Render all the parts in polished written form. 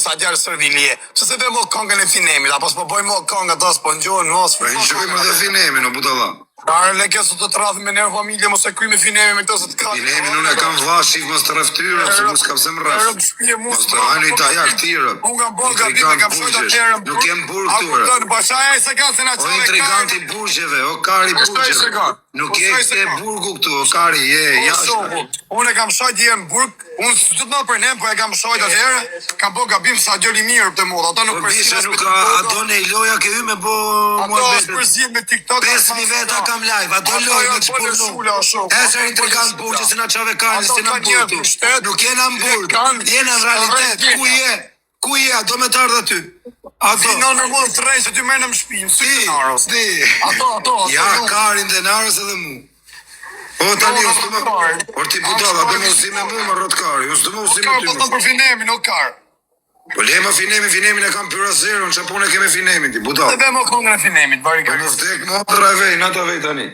sa djalë Servilje. Pse se vemo këngën e Finemit, apo s'po bëjmë këngë ato s'po ngjohen mos. Po ngjohim edhe Finemin, o budalla. Arë le këso të tradh me nerv familje, mos e kryj me Finemin me këto se të ka. Finemin unë e kam vllashif mos të rreftyrë, se mos kam sem rreth. Mos të hajnë ita jak tirë. Unë kam bërë gabim, kam shkruar atëherë. Nuk kem burg këtu. Apo bashaja se ka se na çon. O intriganti burgjeve, o kari burgjeve. Nuk je te burgu këtu, o kari je jashtë. Unë kam shojt dje në burg, unë s'do të më për ne, po e kam shojt atëherë, kam bërë gabim sa djali mirë të modë. Ato nuk përzihen nuk ato ne loja ke hyj me bë muhabet. Ato përzihen me TikTok. 5000 veta kam live, ato lojë me çpurnu. Ese intrigant burgje se na çave kanë se na burgu. Nuk jena në burg, jena në realitet. Ku je? Ku je? Do me të ardh aty. Ato no normal trej se ty merrem në shtëpi, si denaros. Ato. Ja karin denaros edhe mu. O tani është më por ti budalla, do mos i më më rrotkari, unë s'do mos i më ty. Po për Finemin, o kar. Po le më Finemin e kam pyra zero, çfarë punë kemi Finemin ti budalla. Dhe vëmë këngën e Finemit, bari ka. Po vdek më drave, nata vej tani.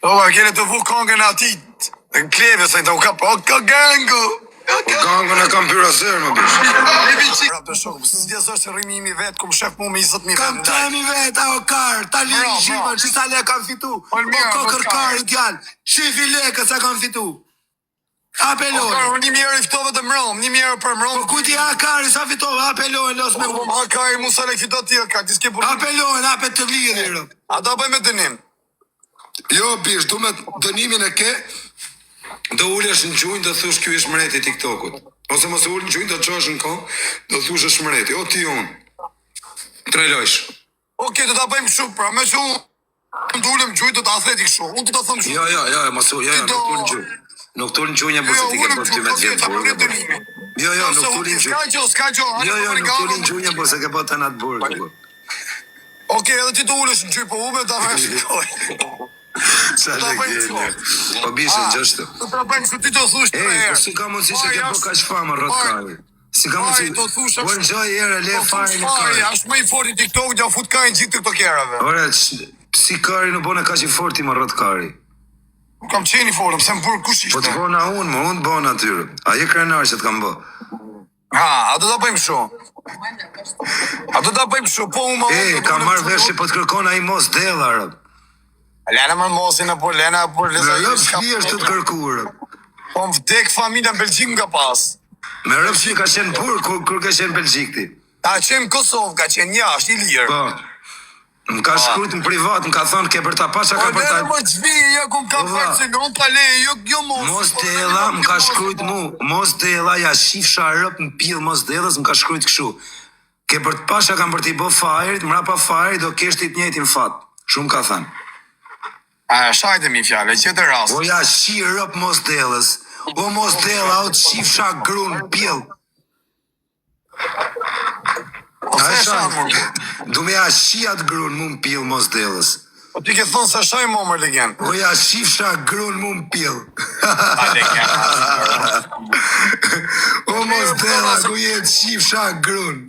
O, kene të vu këngën e atit. Në kleve se të u ka po gangu. Po gangu në kam pyra zero më bish. E biçi. Rapë shok, si dia është rrimimi vet, kum shef mu me 20000 vet. Kam 3000 vet, o kar, tani shifën, si sa lekë kam fitu. Po kokër kari djal. Shifi lekë sa kam fitu. Apeloj. O, unë 1000 euro fitove të mrom, 1000 euro për mrom. Po ku ti ha kari sa fitove, apeloj los me u. Ha kari mu sa lekë fito ti ka, ti s'ke burr. Apeloj, hapet të lidhë. A do bëj me dënim? Jo, bish, du me dënimin e ke, do ulesh në gjunjë, do thush kjo është mreti TikTokut. Ose mos ullë në gjunjë, do qosh në kohë, do thush është mreti. O ti unë. Trelojsh. Oke, do ta bëjmë shumë, pra, me shumë, në të ullëm gjunjë, do ta athletik shumë. Unë të ta thëmë shumë. Jo, mos ullë, nuk tullë në gjunjë. Nuk tullë në gjunjë, po se ti ke për 12 vjetë burgë. Jo, nuk tullë në gjunjë. Jo, nuk tullë në gjunjë, po se ke për të natë burgë. Oke, edhe ti të ullësh në gjunjë, po ume ta me shikoj. Sa legjende. Po bishën gjashtë. Do ta bëjmë se ti të thush tre herë. Po si ka mundësi që ke po kaq famë rrotkari. Si ka mundësi? Po njëjë herë le fare në kari. Është më i fortë TikTok, ja fut karin gjithë TikTokerave. Ore, si kari nuk bën kaq i fortë më rrotkari. Kam qenë i fortë, pse më bur kush ishte? Po të bona unë bon atyre. Ai krenar që të kam bë. Ha, a do ta bëjmë kështu? A do ta bëjmë kështu? Po unë kam marrë vesh po të kërkon ai mos della. Lena më mosin apo Lena apo Leza jo është të kërkuar. Po më vdek familja në Belgjik nga pas. Me rëpsi ka qenë burg kur ka qenë Belgjik ti. Ta qenë Kosovë, ka qenë jashtë i lirë. Po. Më ka shkrujt në privat, më ka thonë ke për ta pasha ka për ta. Po më çvi, jo kum ka fjalë se non pa le, jo mos. Mos della, më ka shkrujt mu. Mos della, ja shifsha rëp në pill mos dellës, më ka shkrujt kështu. Ke për të pasha kam për t'i bë fajrit, mrapa fajrit do kesh ti të njëjtin fat. Shumë ka thënë. A shajte mi fjallë, që të rast. O ja shi rëp mos delës. O mos dela, o të shifsha grun pjell. O se shamë, du me ja shi atë grun mu në pjell mos delës. O ti ke thonë se shaj më legend. O ja shifsha grun mu në pjell. A legend. O mos dela, ku jetë shifsha grun.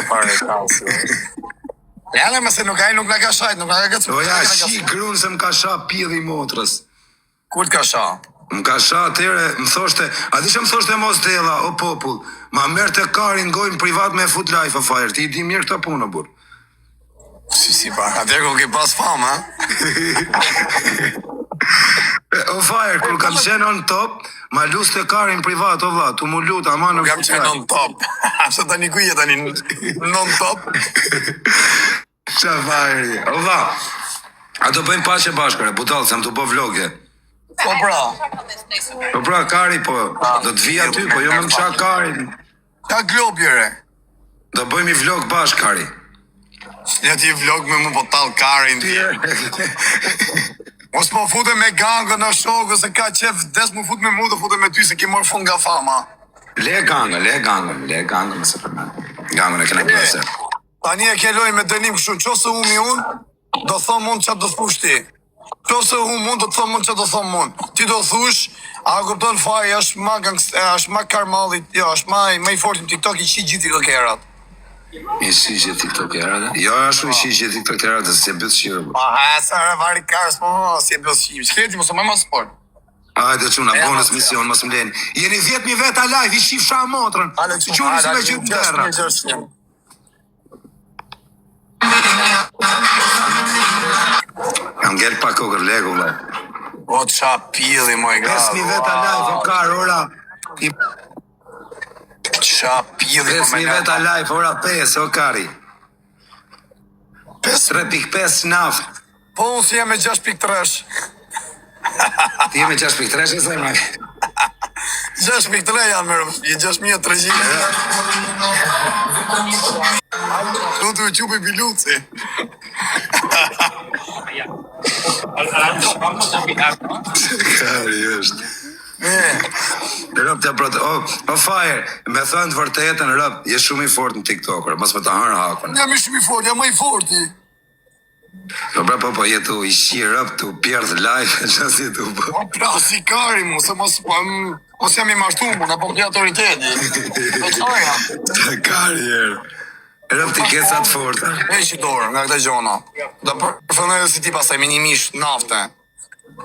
Pare kalsë. Lene me se nuk nga ka shajt, nuk nga ka cërë. O ja, shi grun se më ka sha pjedhi motrës. Kur t'ka sha? Më ka sha atyre, më thoshte, a di që më thoshte mos dela, o popull, ma merë të karin gojnë privat me foot life a fire, ti i di mirë këta punë, bur. Si, pa, atër ku ke pas fama, O fire, kur kam qenë on top, ma lus të karin privat, o vla, tu mu luta, ma në kam qenë on top. Ashtë të një kujë tani non top. Qa fire, o vla, a do bëjmë pashe bashkëre, budal, se më të bë vlogje. Po pra. Po pra, kari, po, do të vija ty, po jo më në qa karin. Qa globjere? Do bëjmë i vlog bashkë, kari. Ja ti vlog me më po talë karin. Mos po fute me gangë në shokë, se ka qef des mu fute me mu dhe fute me ty, se ki morë fund nga fama. Le gangë, mëse për me. Gangën e kena plese. Tani e ke loj me dënim kështu, qose umi unë, do thonë mund që do thush ti. Qose mund, do thonë mund që do thonë mund. Ti do thush, a kupton fari, është ma karmallit, jo, është ma i fortin TikTok, i qi gjithi të kerat. I shigje TikTokerat? Jo, ashtu i shigje TikTokerat, se si e bëth shirë. Pa, sa vari karës, po, si e bëth shirë. Shkreti, mos o me ma sport. Hajde çuna, bonus mision, mos më leni. Jeni 10.000 veta live, I shif sha motrën. Gjuni se me gjithë në derra. Kam ngel pa kokër legu, vë. O qa pilli, moj gra. 5.000 veta live, o kar, ora. Qa pilli, 5.000 veta live, ora 5, o kari. 3.5 naft. Po unë si jam me 6.3. Ti jemi 6.3 e zemra. 6.3 janë mërë, i 6.300. Këtu të uqupi biluci. Kari është. Rëp të protë, o fire, me thënë të vërtetën, rëp, je shumë I fort në TikToker, mos me të hërë hakën. Jam I shumë I fort, jam më I forti. Po, jetu I shirë rëp, të pjerdh live, që si të bë. O pra, si kari mu, se mos jam I martu mu, në po këtë autoriteti. Po qoja. Kari jerë. Rëp të kecat forta. E që dorë, nga këta gjona. Da përfëndoj si ti pasaj minimisht nafte.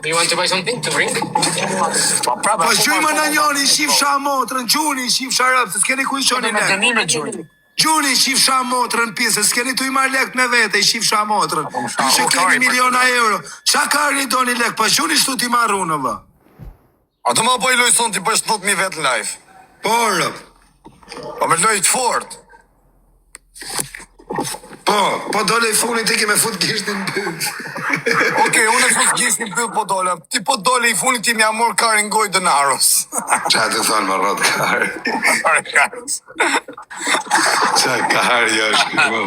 Do you want to buy something to drink? Po gjujmë në njoni, shif sha motrën, gjuni, shif sha rëp, se s'keni ku I shoni Me lek. dënime gjuni. Gjuni, shif sha motrën pjesë, s'keni tu I marrë lek me vete, I shif sha motrën. Ju që keni miliona euro. Qa kari doni lek, po gjuni shtu ti marru në vë. A të ma po I loj son ti për 70.000 vetë në live. Po rëp. Po me loj të fort. Po dole I funit ti ke me fut gishtin bënd. Okej, unë e fut gjistin për po dole. Ti po dole I funit ti mja mor karin goj dënaros. Qa të thonë më rrot kari? Karin karis. Qa kari është më?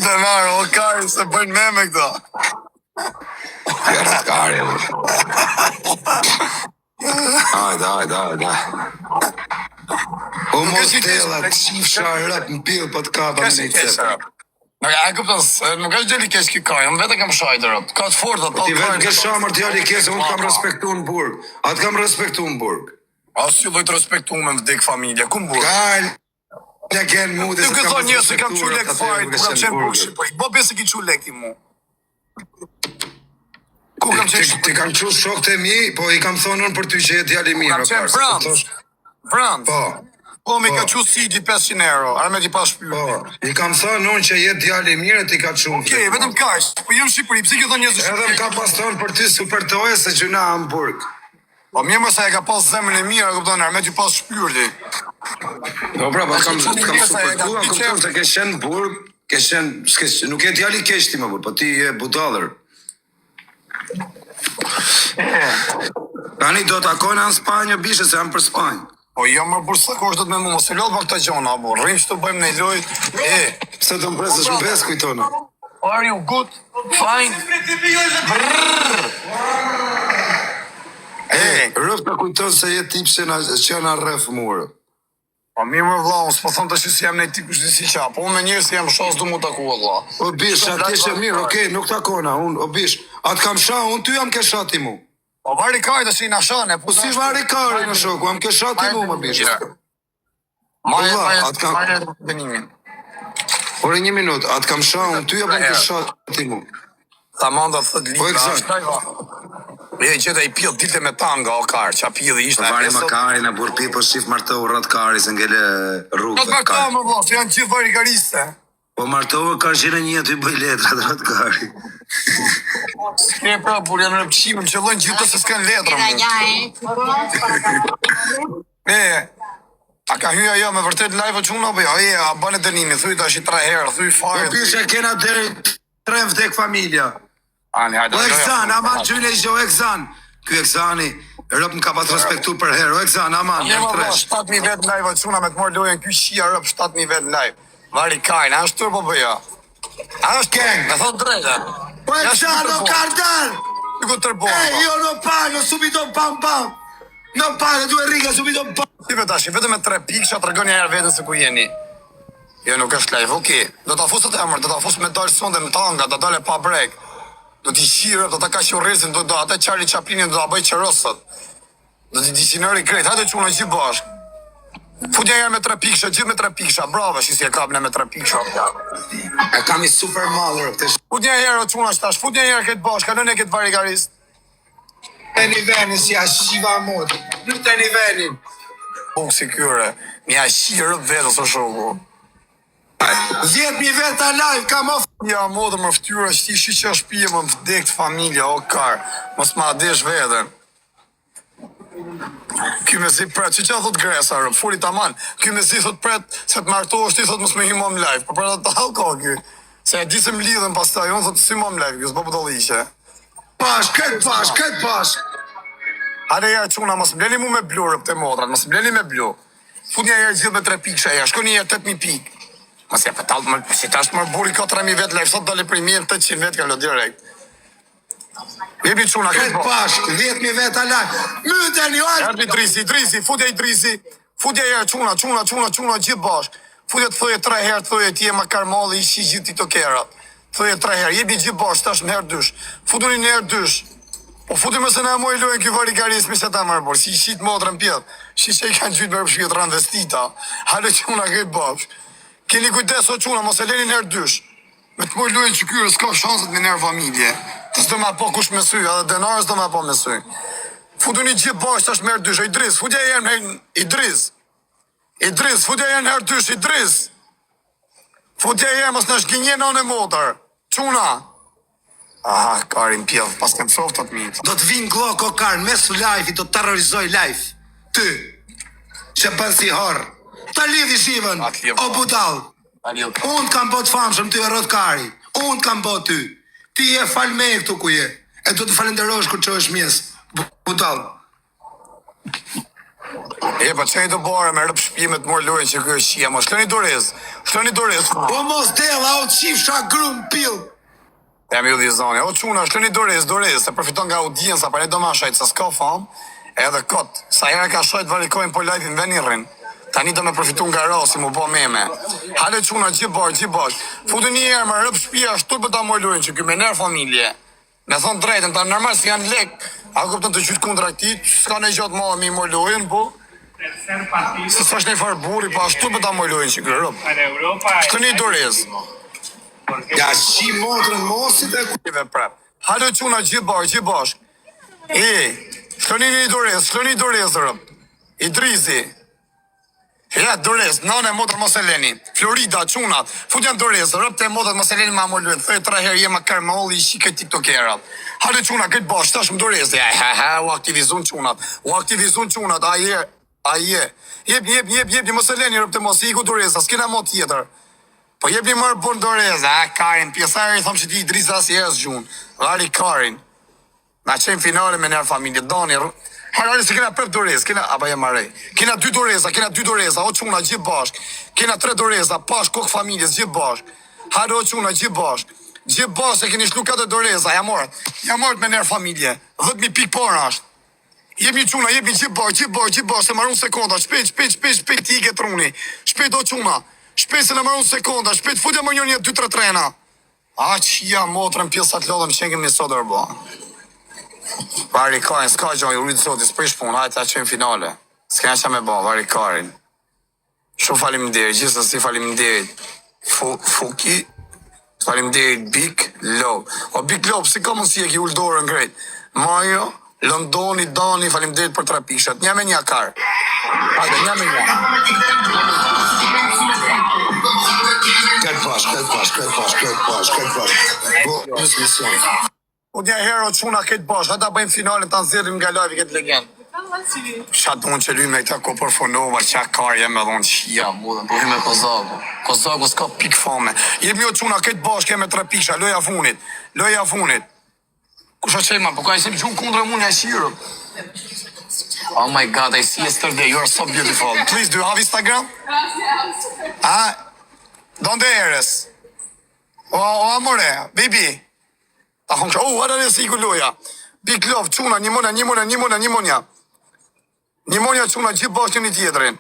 Dënaro, o karin se bëjnë me këta. Kari. Hajde. O mos tela, qif sharët në pilë për të kaba me një cëpë. Nuk është gjeli kesh ki kaj, unë vete kam shajtërët. Ka të forta, Ti vetë ke shamër t'jali kesë, unë kam respektu në burg. Atë kam respektu në burg. As ju lojtë respektu me vdik familja, ku më burg? Kajl, në kenë mu dhe Ty këtë thonë njësë kam që lek fajt, ku kam qenë burg Shqipëri. Bo besë ki që lek ti mu. Ku kam qenë Shqipëri? Ti kam që shokët e mi, po I kam thonën për ty që e djali mirë. Kam qenë Frans. Frans. Po, me ka që Sigi 500 euro, arme ti pas shpyrë. Po, I kam thënë unë që jetë djali mirë ti ka qumë. Okej, vetëm kash, po jam Shqipëri, pse kjo thonë njësë Edhe më ka pas thonë për ty super toje se që na Hamburg. Po mirë më sa e ka pas zemën e mirë, kupton, arme ti pas shpyrë ti. Po pra, po kam super tua, kupton se ke shenë burg, ke shenë, nuk e djali kesh ti më burg, po ti je budallër. Tani do takojnë në Spanjë, bishe se jam për Spanjë. Po jo më bursa ko është do të me mu, mos e lodh më këta gjona, apo, rrim që të bëjmë në loj, Pse të më presësh më pes kujtona? Are you good? Fine? Rëf të kujton se je tip që na rref murë. Po mirë më vla, unë s'po thonë të shi si jam në tip është si qa, po unë me njërë si jam shas du mu taku vla. O bish, atë ishe mirë, okej, nuk takona, unë, o bish, atë kam sha, unë ty jam ke shati mu. Po vari kajtë është I në shane, Po si vari kari në shoku, jam ke shati mu më bish. Maje dënimin. Ore 1 minutë, atë kam sha, unë ty jam ke shati mu. Ta manda thët Po libra. eksakt. Qeta I pjell dilte me tanga, o karë, qa pjellë ishte. Vari më kari në burpi, po shif martohu rrët kari, se ngele rrugë Në të martohë më vla, që janë gjithë vari kariste. Po martohu kari që në një të I bëj letrat rrët kari. S'ke pra, por janë rëpqimin, që lojnë gjithë të se s'ken letra. A ka hyja jo me vërtet live o quna, po jo, a bane dënimi, thuj të ashtë 3 herë, thuj Po fare. pishe kena deri 3 vdek familja. Ani, hajde. O Eksan, aman gjyne I gjo Eksan. Ky Eksani, rëp më ka pas respektu për herë. O Eksan, aman, Njema për vla, tresh. 7.000 vetë live o quna me të morë lojen, ky shia rëp 7.000 vetë live. Vari kajnë, a është tërë po bëja? A është keng, me thonë drejtë. O Eksan, o kardel! Ty ku tërbo. Io non pago, subito pam pam! Non pago, 2 righe, subito pam! Ti vetashi, vetëm me 3 pikë që atërgoni herë vetën se ku jeni. Jo, nuk është live, okej. Do ta fusët emër, do ta fusë me dalë sonde më tanga, do dale pa brek. Do t'i shirë, do ta ka shurresin, do ata Charlie Chaplinin do ta bëj qërosët. Do t'i disinëri krejt, hajde quna gjithë bashkë. Futja herë me 3 piksha, gjithë me 3 piksha. Bravo, shi si e kapne me 3 piksha. E kam i super madhër, këtë Futja herë o çuna shtash, futja herë këtë bash, kalon e këtë varigarist. një venin si a shiva mod. Nuk të një venin. Buk si kyre, mja shirë vetës o shoku. 10.000 veta live, kam of. Ja, modë më ftyra, shti shi që shpije më vdekt familja, o kar. Mos ma adesh vetën. Ky me zi pret, që thot Gresa, rëp, furi taman. Ky me zi thot pret, se të martohesh ti thot mos me himo më live. Por për të halko ky. Se e di se më lidhen pas ta, unë thot si më më live, kjo s'po pëtollishe. Këtë pash. Hade ja çuna, mos bleni mu me blu rëp të modrat, mos bleni me blu. Fut një herë gjithë me 3 piksha, ja, shko një herë 8.000 pikë. Mos ja petall, si tash më buri 4.000 vet live, sot dali për 1.800 vet kallo direkt. Jepi çuna këtë Këtë pash, 10.000 veta live. Myteni, Erdi Idrisi, futja Idrisi. Futja herë çuna gjithë bashk. Futja të thoje 3 herë, të thoje ti e ma karmalli, ishi gjithë tiktokerat. Thoje 3 herë, jepi gjithë bashk, tash në herë dysh. Futuni në herë dysh. Po futi më se na moj lojën ky varigarismi se ta marr bor. Si shit motrën pjet. Si që i kanë gjyt me shpirt rënë vestita. Halo çuna këtë bashk. Keni kujdes o çuna, mos e leni në herë dysh. Me të moj lojën që kyre s'ka shanset me nërë familje. Të s'do ma po kush me sy, edhe denarës do ma po me sy. Futuni gjithë bashkë tash merë dysh, Idris, futja herë në Idris. Idris, futja herë në herë dysh, Idris. Futja herë mos në shginje në motor. Çuna. Aha, karin pjellë, pas të mësoftat mitë. Do të vinë glok o karë, mes live, do të terrorizoj live. Ty, që bën si horë. Ta lidhi shivën, o budal. Unë kam bot famshëm, ty e rot kari. Unë kam bot ty. Ti e falme këtu ku je. E do të falenderosh kur që është mjes. Budal. E, pa që një të bare me rëpë shpimet morë lojën që kjo është qia, ma shloni dorez. O mos dela, o qifsha grum pil. Ja mi u dhizoni, o quna, shloni dorez, se përfiton nga audienca, pa ne do ma shajt, se s'ka fam, edhe kot, sa herë ka shajt varikojnë po live-in veni rrin. Tani do me përfitu nga rasi, mu bo meme. Hale quna, gjithë bashkë. Futu një herë me rëpë shpia, shtu për ta moj lojën që kjo me nërë familje. Me thonë drejtën, ta nërmar si janë lek, a kuptën të qytë kundra këti, s'ka në gjatë ma mi moj lojën, po. Se s'është një farë buri, pa ashtu për ta moj lojën që kjo rëpë. Shtu një dorez. Ja shi motrën mosit e ku. Halo quna, gjithë bashkë. Shloni një dorez, rëpë. Idrisi. Ja, dorez, nane motrë mos e leni. Florida, qunat, fut janë dorez, rëpë të motrët mos e leni ma më lënë. Thëj 3 herë jema karmolli, shike tiktokerat. Halo quna, këtë bashkë, tash më dorez. U aktivizun qunat, aje. Jep, mos e leni rëpë të mos, i ku doreza, s'kena mo tjetër. Po jep një mërë punë doreza, Karin, pjesari, thëmë që ti Idrisa si herës gjunë. Vari Karin. Na qenë finale me nërë familje, Dani, harari se kena prep dorez, apo jam marrej. Kena 2 doreza, o quna gjithë bashk. Kena 3 doreza, pash kokë familjes gjithë bashk. Haro o quna gjithë bashk. Gjithë bashk se keni shlu 4 doreza, jam morët me nërë familje. 10.000 pikë porë ashtë. Jemi quna, jemi gjithë bashk, se marun sekonda, shpejt ti i ke truni. Shpejt o quna, shpejt se në marun sekonda, shpejt futja më një 2-3 trena. A që ja motrën pjesat lodhëm që kemi sot dërbo. Vari Karin, s'ka gjoj, u rritë zoti, s'prish pun, hajtë ta qëjmë finale. S'kena që me bo, Vari Karin. Shumë faleminderit, gjithsesi faleminderit. Fuki, faleminderit Big Love. O Big Love, si ka mundësi e ki ullë dorën krejt. Majo, Londoni, Dani, faleminderit për 3 pishat. Një me një karë. Hajde, një me një. Këtë pash. Po, nësë mision. U një herë o quna këtë bashkë, hajta bëjmë finalin të nëzirrim nga live i këtë legend. Qa donë që luj me këta Koporfonova, qa karje me dhonë qia, budën, po me Kozagu. Kozagu s'ka pik fame. Jemi o quna këtë bashkë me 3 pisha, loja funit. Kusha qema, po ka e shim gjunë kundre mu një shirë. Oh my god, I see yesterday, you are so beautiful. Please, do you have Instagram? Donde eres? O amore, baby. Ta hong që, hada dhe si i ku loja. Big Love, quna, nimonia. Nimonia quna, gjithë bashkë një tjetërin.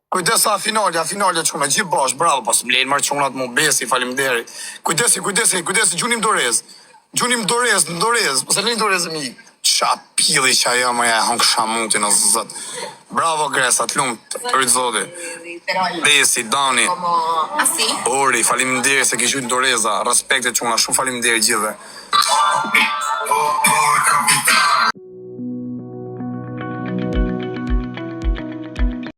Kujdesa finalja quna, gjithë bashkë, bravo, pas më lejnë marë qunat mu besi, falimderit. Kujdesi, gjunim dorez, pas e lejnë dorez e mi. Qa pili që ajo më ja hong shamutin o zët. Bravo Gresa, të lumë, të rritë zoti. Besi, Dani, Así. Ori, faleminderit se ke qytë Doreza. Respekte quna, shumë faleminderit gjithve.